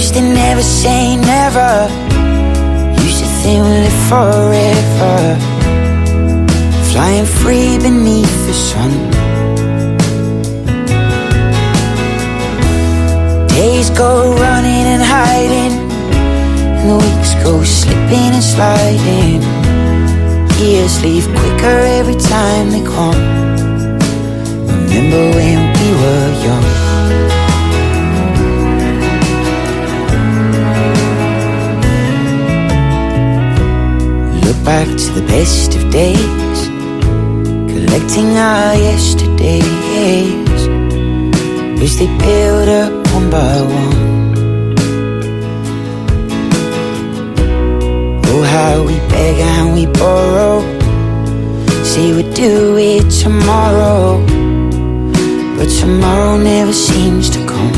used to never say never, used to think we'd live forever, flying free beneath the sun. Days go running and hiding, and the weeks go slipping and sliding. Years leave quicker every time they come. Remember when we were young. Look back to the best of days, collecting our yesterdays, as they build up one by one. Oh, how we beg and we borrow, say we'd do it tomorrow, but tomorrow never seems to come.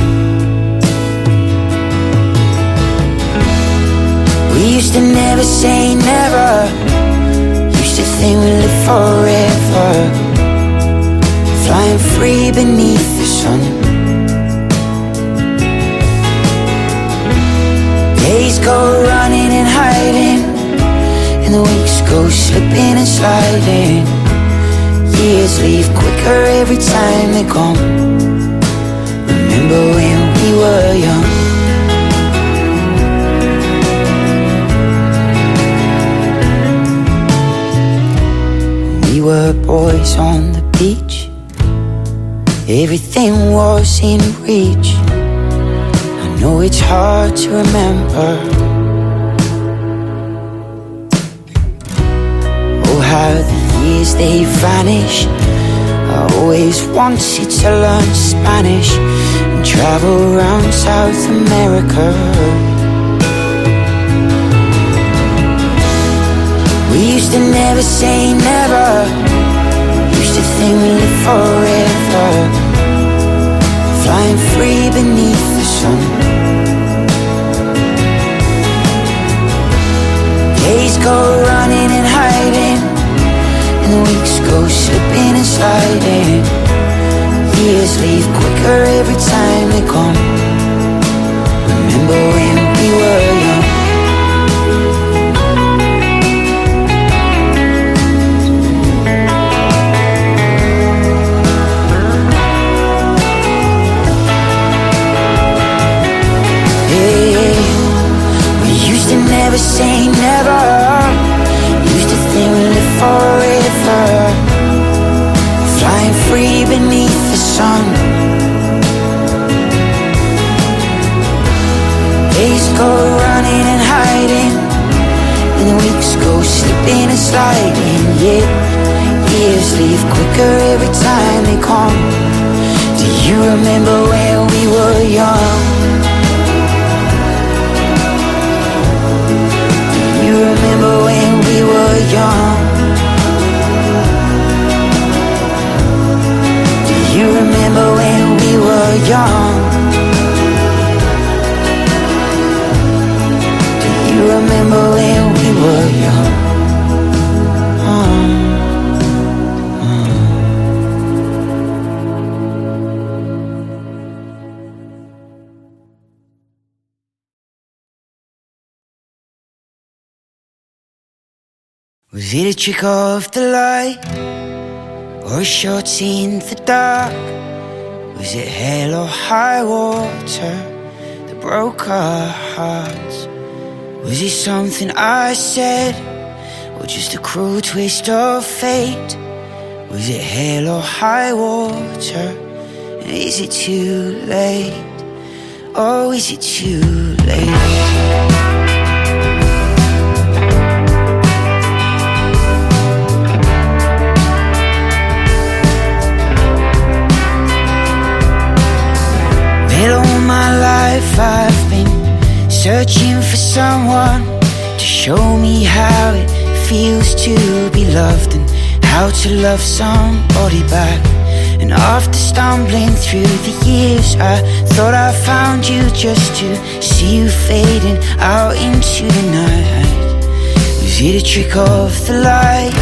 We used to never say never, used to think we'd live forever, flying free beneath the sun. Days go running and hiding, and the weeks go slipping and sliding. Years leave quicker every time they come. Remember when we were young. We were boys on the beach, everything was in reach. I know it's hard to remember. Oh, how the years they vanish. I always wanted to learn Spanish and travel around South America. We used to never say never, used to think we'd live forever, flying free beneath the sun. Days go running and hiding, and the weeks go slipping and sliding. Years leave quicker every time they come. Remember when we were young. Never say never, used to think we'd live forever, flying free beneath the sun. Days go running and hiding, and the weeks go slipping and sliding. Yeah, years leave quicker every time they come. Do you remember when we were young? You remember when we were young? Do you remember when we were young? Do you remember when we were young? Was it a trick of the light, or a shot in the dark? Was it hell or high water that broke our hearts? Was it something I said, or just a cruel twist of fate? Was it hell or high water? And is it too late? Oh, is it too late? All my life I've been searching for someone to show me how it feels to be loved, and how to love somebody back. And after stumbling through the years, I thought I found you just to see you fading out into the night. Was it a trick of the light,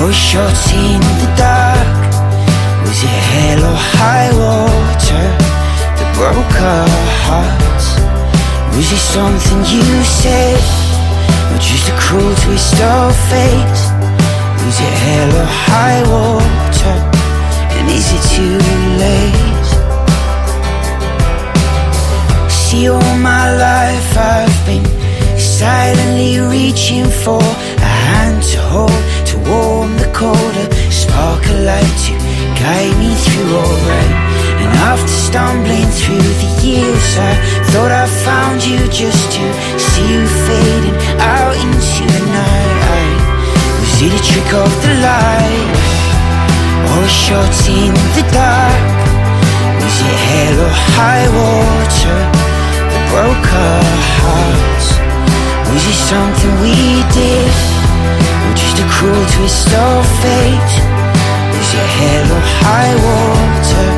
or a shot in the dark? Was it hell or high water broke our hearts? Was it something you said, or just a cruel twist of fate? Was it hell or high water, and is it too late? See, all my life I've been silently reaching for a hand to hold, to warm the colder, spark a light to guide me through alright. And after stumbling through the years, I thought I found you just to see you fading out into the night. Was it a trick of the light, or a shot in the dark? Was it hell or high water that broke our hearts? Was it something we did, or just a cruel twist of fate? Was it hell or high water,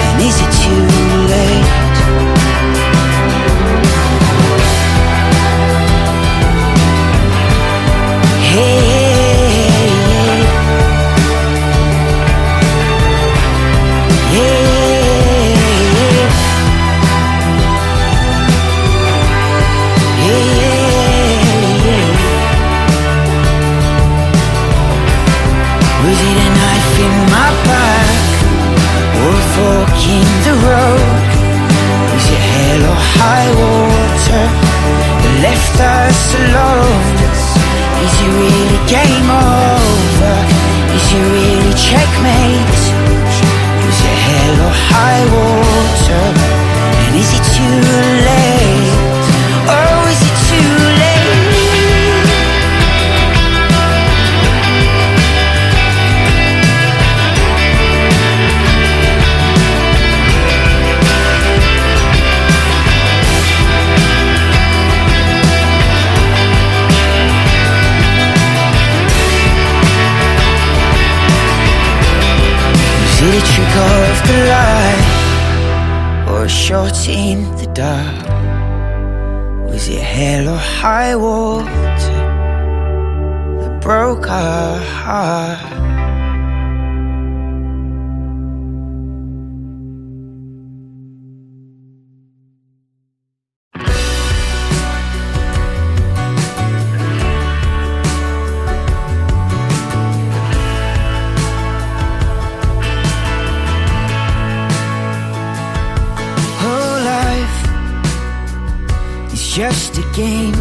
and is it too late? Hey, was it a knife in my back, or a fork in the road? Was it hell or high water that left us alone? Is it really game over? Is it really checkmate? Was it hell or high water, and is it too late? Oh, is it too late? Was it a trick of the light, or a shot in the dark? Was it hell or high water that broke our heart? Just a game.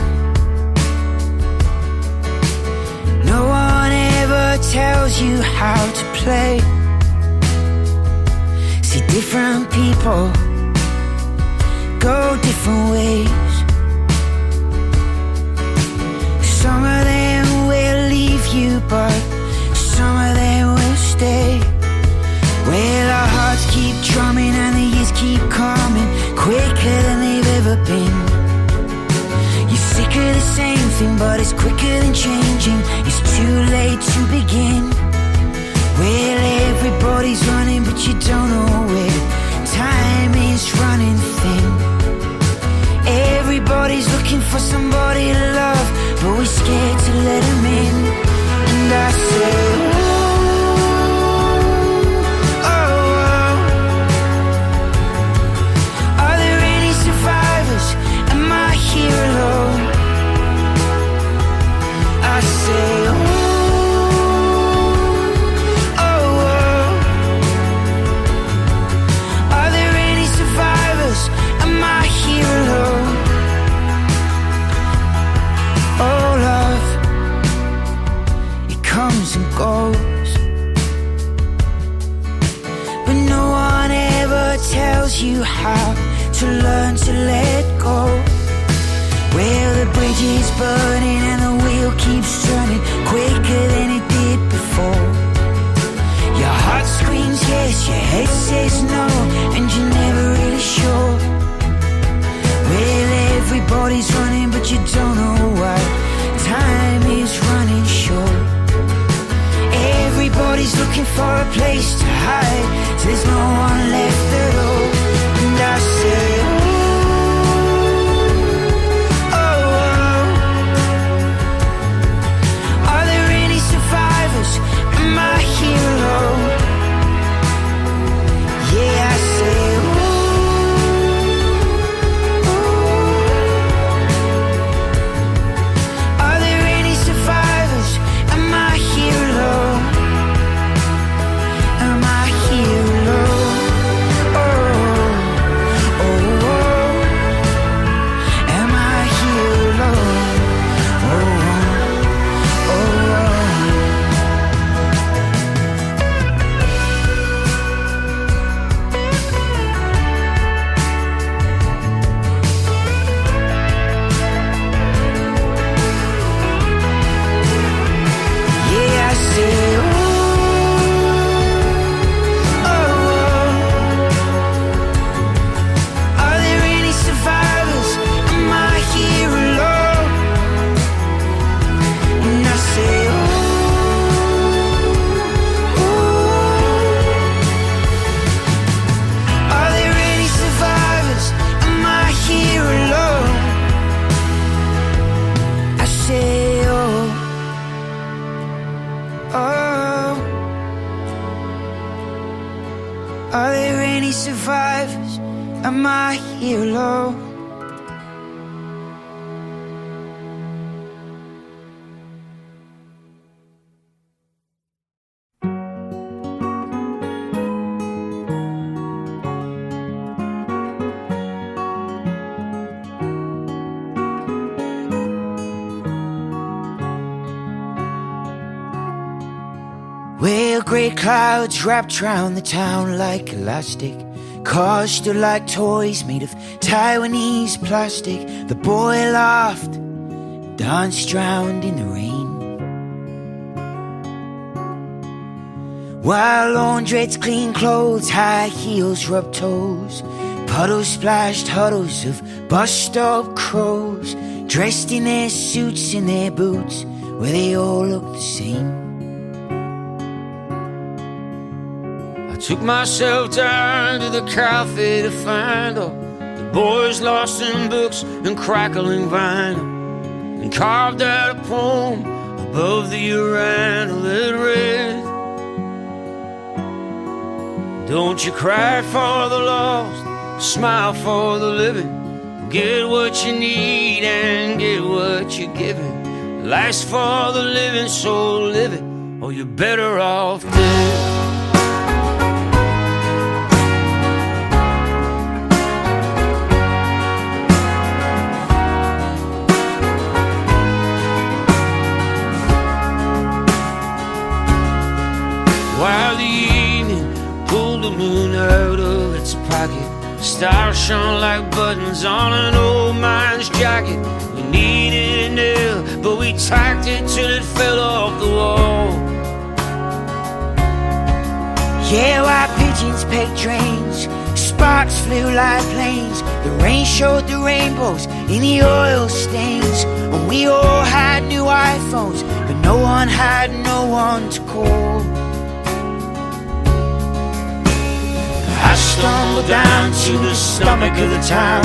No one ever tells you how to play. See, different people go different ways. Some of them will leave you, but some of them will stay. Well, our hearts keep drumming and the years keep coming quicker than they've ever been. Sick of the same thing, but it's quicker than changing. It's too late to begin. Well, everybody's running, but you don't know where. Time is running thin. Everybody's looking for somebody to love, but we're scared to let them in. And I say, here alone. I say, are there any survivors? Am I here alone? Oh, love, it comes and goes, but no one ever tells you how to learn to let go. Well, the bridge is burning and the wheel keeps turning quicker than it did before. Your heart screams yes, your head says no, and you're never really sure. Well, everybody's running, but you don't know why. Time is running short. Everybody's looking for a place to hide, so there's no one left at all. And I say, am I here alone? Yeah, I say, ooh, ooh. Are there any survivors? Am I here alone? Well, grey clouds wrapped round the town like elastic. Cars stood like toys made of Taiwanese plastic. The boy laughed, danced drowned in the rain, while laundrettes clean clothes, high heels rubbed toes. Puddles splashed huddles of bus-stop crows, dressed in their suits and their boots, where they all looked the same. I took myself down to the cafe to find all the boys lost in books and crackling vinyl, and carved out a poem above the urinal that read, don't you cry for the lost, smile for the living. Get what you need and get what you're given. Life's for the living, so live it, or you're better off dead. While the evening pulled the moon out of its pocket, stars shone like buttons on an old man's jacket. We needed a nail, but we tacked it till it fell off the wall. Yeah, white pigeons pecked drains, sparks flew like planes. The rain showed the rainbows in the oil stains. And we all had new iPhones, but no one had no one to call. I stumbled down to the stomach of the town,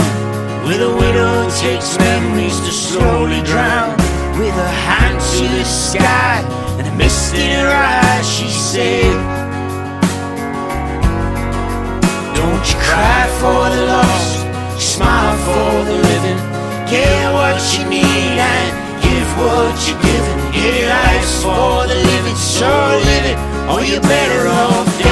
where the widow takes memories to slowly drown. With her hand to the sky and a mist in her eyes, she said, don't you cry for the lost, smile for the living. Get what you need and give what you're given. Yeah, life's for the living, so live it, or you're better off dead.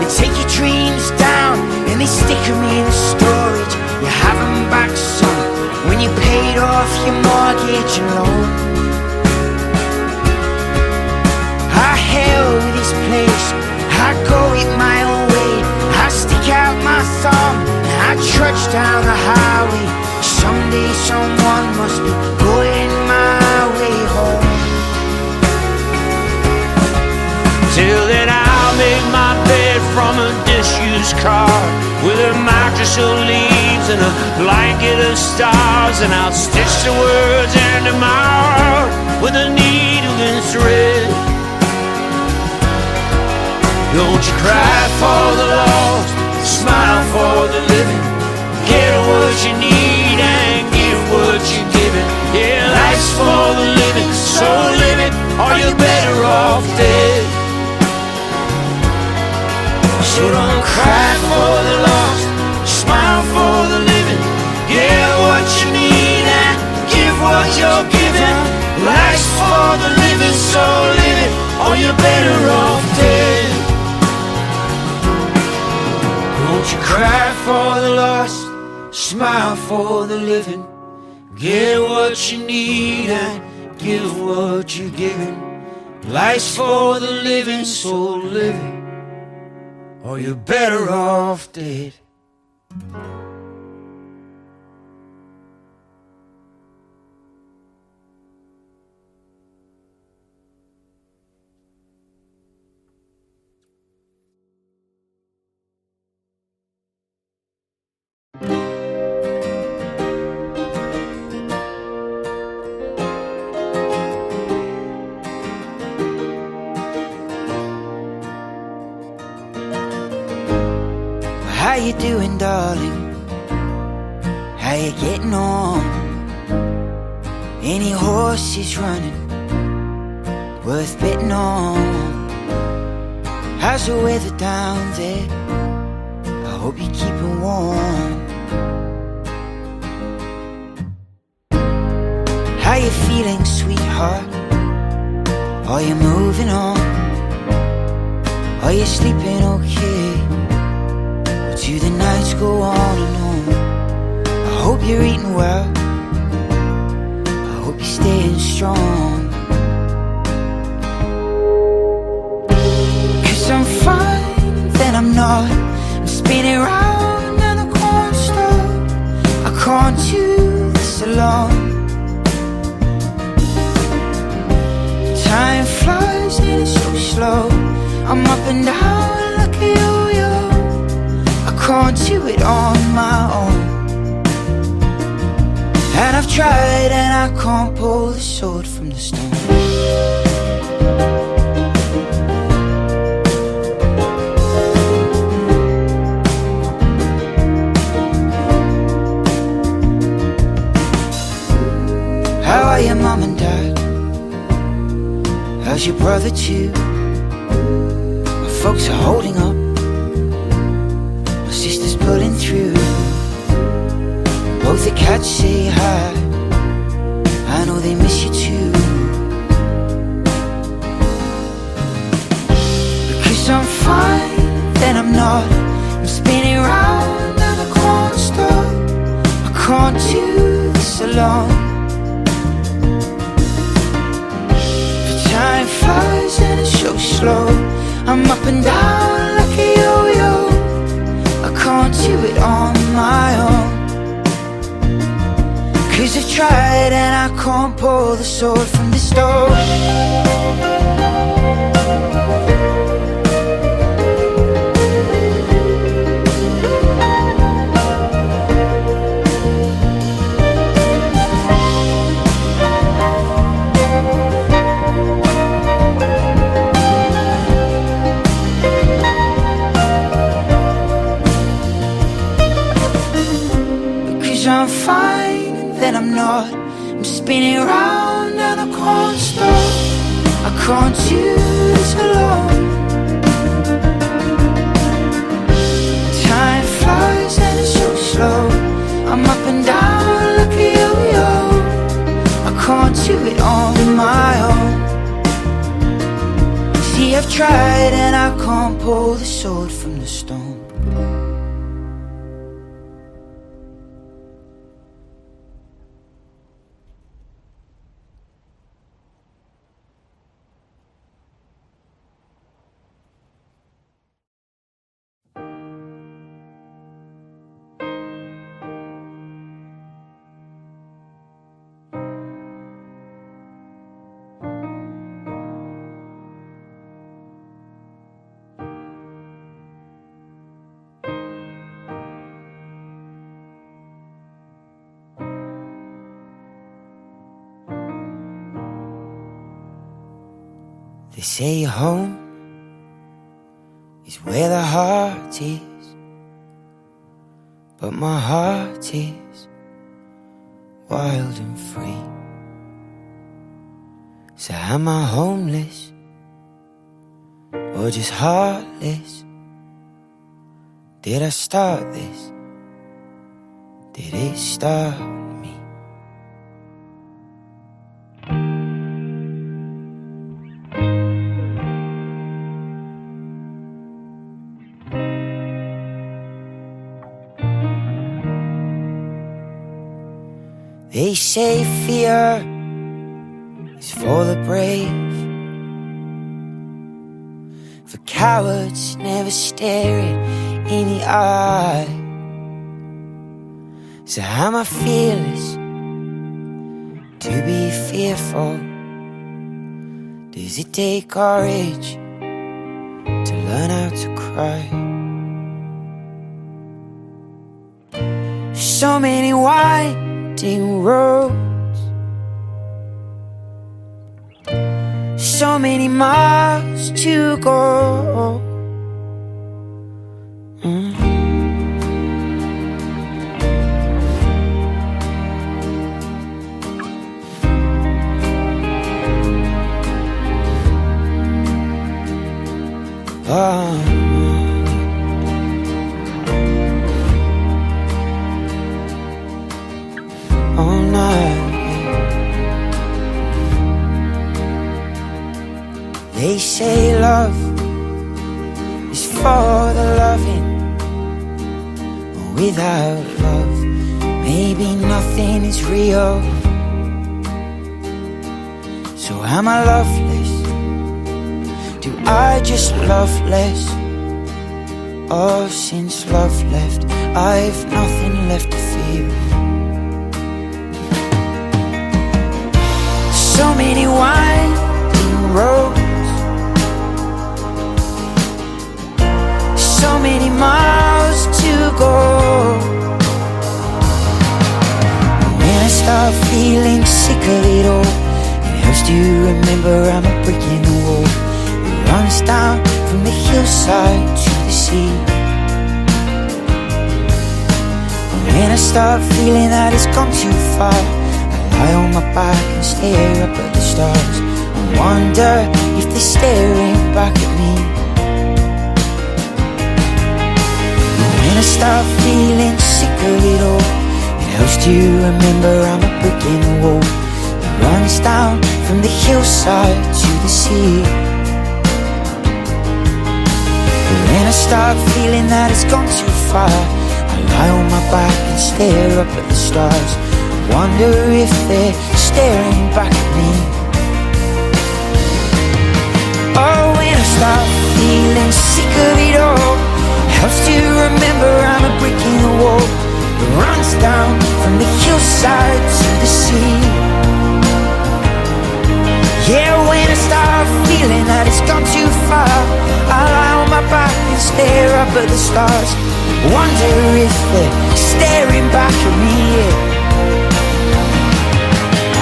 They take your dreams down and they stick them in storage. You have them back soon when you paid off your mortgage alone. I hell with this place, I go it my own way. I stick out my thumb and I trudge down the highway. Someday someone must be going my way home. Till then I'll make my bed from a disused car, with a mattress of leaves and a blanket of stars. And I'll stitch the words into my heart with a needle and thread. Don't you cry for the lost, smile for the living. Get what you need and give what you're given. Yeah, life's for the living, so live it, or you're better off dead. So don't cry for the lost, smile for the living. Get what you need and give what you're given. Life's for the living, so live it, or you're better off dead. Don't you cry for the lost, smile for the living. Get what you need and give what you're given. Life's for the living, so live it, or you're better off dead. you doing, darling? How you getting on? Any horses running worth betting on? How's the weather down there? I hope you're keeping warm. How you feeling, sweetheart? Are you moving on? Are you sleeping okay? Or do the nights go on and on? I hope you're eating well. I hope you're staying strong. 'Cause I'm fine, then I'm not. I'm spinning round and I can't stop. I can't do this alone. Time flies and it's so slow. I'm up and down like a yo-yo. I can't do it on my own. And I've tried and I can't pull the sword from the stone. How are your mom and dad? How's your brother too? My folks are holding up. My sister's pulling through. Both the cats say hi. I know they miss you too. Because I'm fine, then I'm not. I'm spinning round and I can't stop. I can't do this alone. Time flies and it's so slow. I'm up and down like a yo-yo. I can't do it on my own. 'Cause I've tried and I can't pull the sword from the stone. I'm fine, then I'm not. I'm spinning round and I can't stop. I can't do this alone. Time flies and it's so slow. I'm up and down like a yo-yo. I can't do it on my own. See, I've tried and I can't pull the sword from the stone. They say home is where the heart is, but my heart is wild and free. So am I homeless or just heartless? Did I start this? Did it start me? They say fear is for the brave, for cowards never stare it in the eye. So am I fearless to be fearful? Does it take courage to learn how to cry? So many winding roads, so many miles to go. Oh, all night. They say love is for the loving. Without love, maybe nothing is real. So am I loveless? Do I just love less? Oh, since love left, I've nothing left to feel. So many winding roads, so many miles to go. When I start feeling sick of it all, it helps to remember I'm a brick in the wall. It runs down from the hillside to the sea. When I start feeling that it's gone too far, I lie on my back and stare up at the stars and wonder if they're staring back at me. When I start feeling sick of it all, it helps to remember I'm a brick in the wall that runs down from the hillside to the sea. When I start feeling that it's gone too far, I lie on my back and stare up at the stars, wonder if they're staring back at me. Oh, when I start feeling sick of it all, it helps to remember I'm a brick in the wall that runs down from the hillside to the sea. Yeah, when I start feeling that it's gone too far, I lie on my back and stare up at the stars, wonder if they're staring back at me.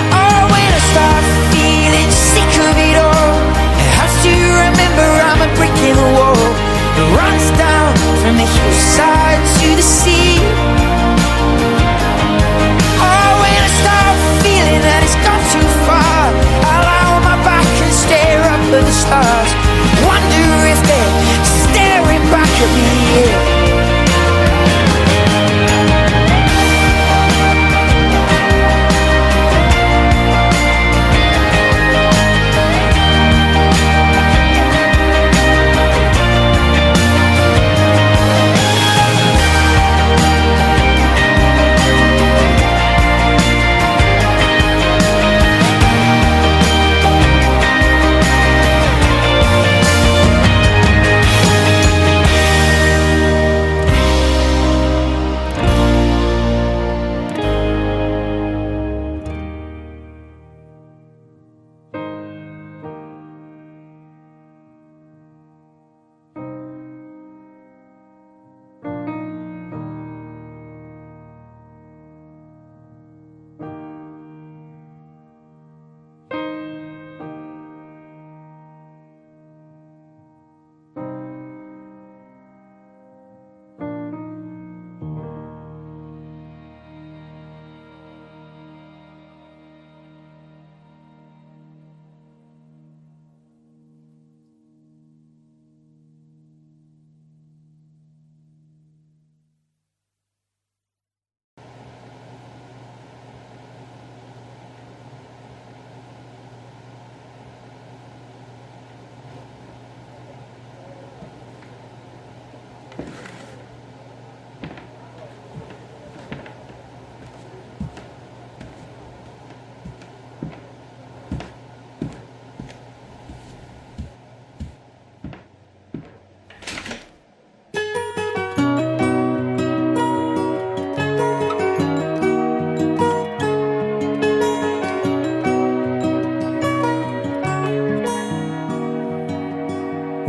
Oh, when I start feeling sick of it all, it helps to remember I'm a brick in the wall that runs down from the hillside to the sea. Oh, when I start feeling that it's gone too far, I lie on my back and stare up at the stars, wonder if they're staring back at me.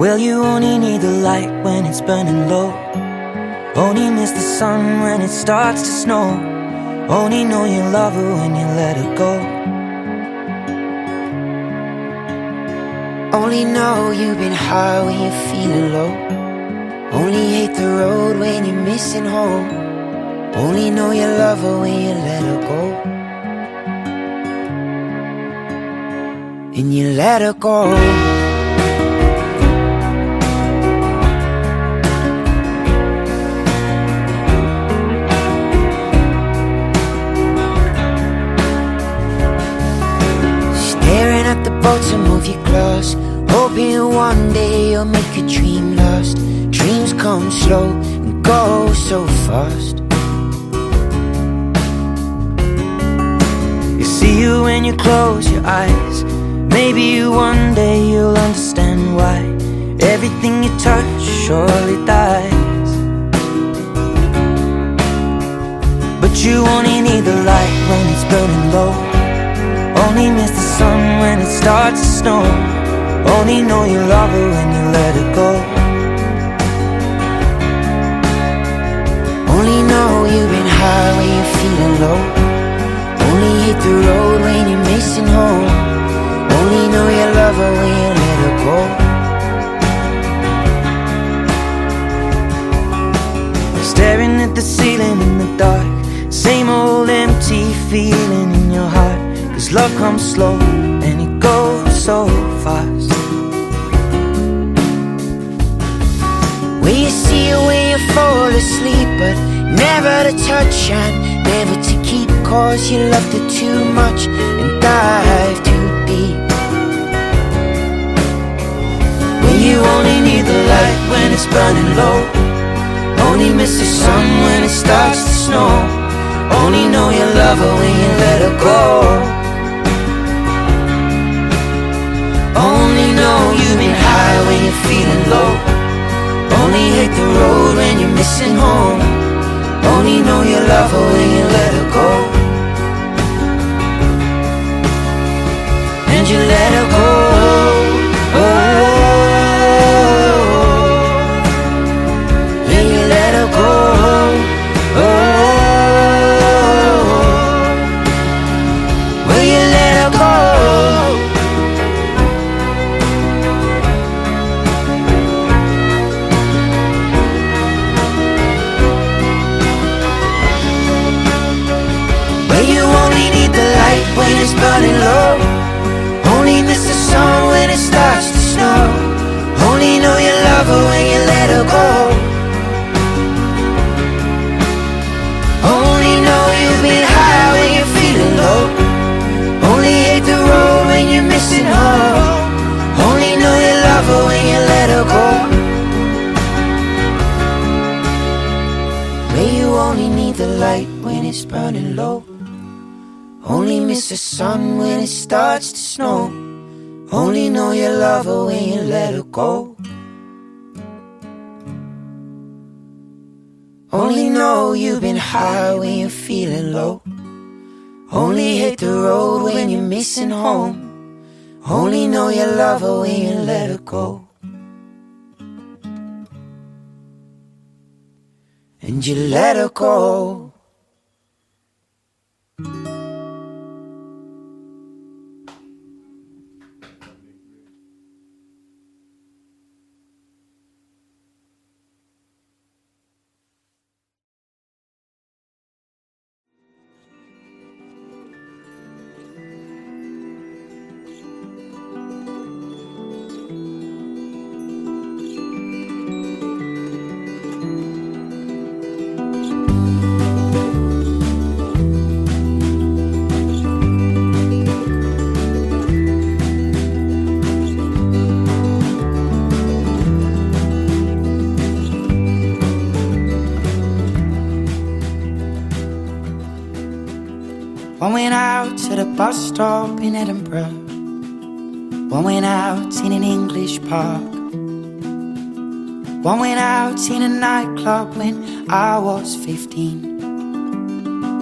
Well, you only need the light when it's burning low. Only miss the sun when it starts to snow. Only know you love her when you let her go. Only know you've been high when you're feeling low. Only hate the road when you're missing home. Only know you love her when you let her go. And you let her go. bottom of your glass, hoping one day you'll make a dream last. Dreams come slow and go so fast. You see you when you close your eyes. Maybe one day you'll understand why everything you touch surely dies. But you only need the light when it's burning low. Only miss the sun when it starts to snow. Only know you love her when you let her go. Only know you've been high when you're feeling low. Only hit the road when you're missing home. Only know you love her when you let her go. Staring at the ceiling in the dark, same old empty feeling in your heart. 'Cause love comes slow and it goes so fast. Will you see her when you fall asleep, but never to touch and never to keep, 'cause you loved her too much and dive too deep. When you only need the light when it's burning low. Only miss the sun when it starts to snow. Only know you love her when you let her go. Only know you've been high when you're feeling low. Only hate the road when you're missing home. Only know you love her when you let her go. And you let her go. Oh, yeah, you let her go. Oh, will you let her go? When it's burning low, only miss the sun when it starts to snow. Only know you love her when you let her go. Only know you've been high when you're feeling low. Only hate the road when you're missing home. Only know you love her when you let her go. Where you only need the light when it's burning low. Only miss the sun when it starts to snow. Only know you love her when you let her go. Only know you've been high when you're feeling low. Only hate the road when you're missing home. Only know you love her when you let her go. And you let her go. One went out to the bus stop in Edinburgh. One went out in an English park. One went out in a nightclub when I was 15.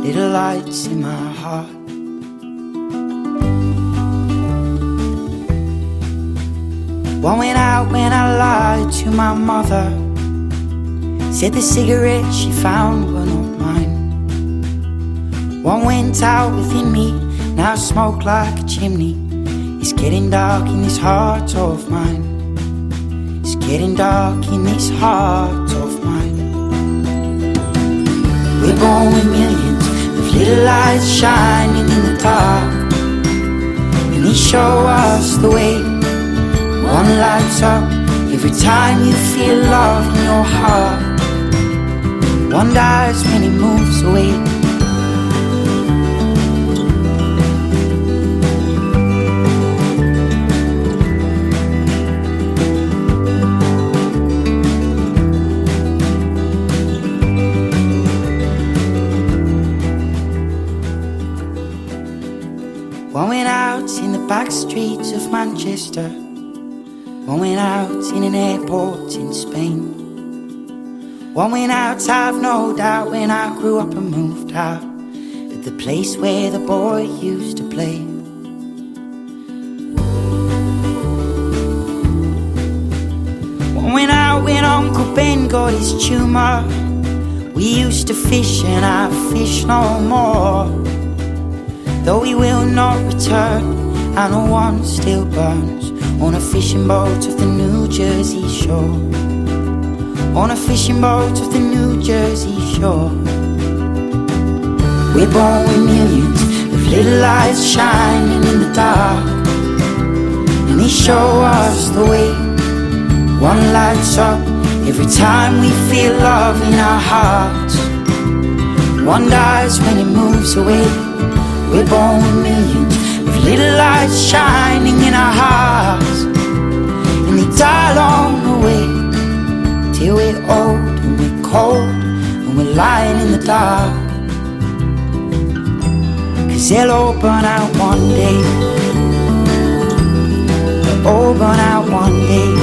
Little lights in my heart. One went out when I lied to my mother. Said the cigarettes she found were not mine. One went out within me, now smoke like a chimney. It's getting dark in this heart of mine. It's getting dark in this heart of mine. We're born with millions of little lights shining in the dark, and they show us the way. One lights up every time you feel love in your heart. One dies when it moves away. streets of Manchester, one went out in an airport in Spain. One went out, I've no doubt, when I grew up and moved out, at the place where the boy used to play. One went out when Uncle Ben got his tumour. We used to fish and I fish no more. Though he will not return, I know one still burns on a fishing boat of the New Jersey shore. On a fishing boat of the New Jersey shore. We're born with millions of little lights shining in the dark, and they show us the way. One lights up every time we feel love in our hearts. One dies when it moves away. We're born with millions of little lights shining in our hearts, and they die along the way, till we're old and we're cold and we're lying in the dark. 'Cause they'll all burn out one day. They'll all burn out one day.